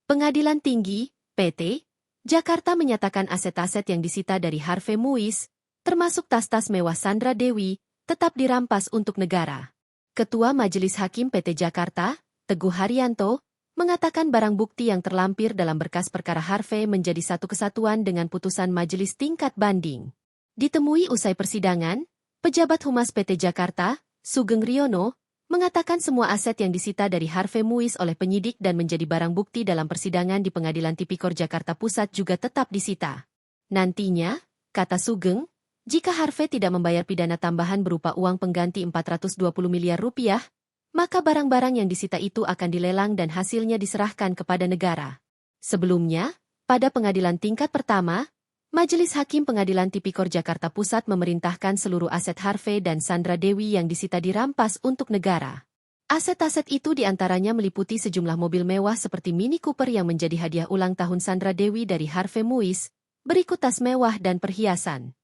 Pengadilan Tinggi, PT, Jakarta menyatakan aset-aset yang disita dari Harvey Muiz, termasuk tas-tas mewah Sandra Dewi, tetap dirampas untuk negara. Ketua Majelis Hakim PT Jakarta, Teguh Haryanto, mengatakan barang bukti yang terlampir dalam berkas perkara Harvey menjadi satu kesatuan dengan putusan majelis tingkat banding. Ditemui usai persidangan, pejabat Humas PT Jakarta, Sugeng Riono, mengatakan semua aset yang disita dari Harvey Muiz oleh penyidik dan menjadi barang bukti dalam persidangan di Pengadilan Tipikor Jakarta Pusat juga tetap disita. Nantinya, kata Sugeng, jika Harvey tidak membayar pidana tambahan berupa uang pengganti 420 miliar rupiah, maka barang-barang yang disita itu akan dilelang dan hasilnya diserahkan kepada negara. Sebelumnya, pada pengadilan tingkat pertama, Majelis Hakim Pengadilan Tipikor Jakarta Pusat memerintahkan seluruh aset Harvey dan Sandra Dewi yang disita dirampas untuk negara. Aset-aset itu diantaranya meliputi sejumlah mobil mewah seperti Mini Cooper yang menjadi hadiah ulang tahun Sandra Dewi dari Harvey Muiz, berikut tas mewah dan perhiasan.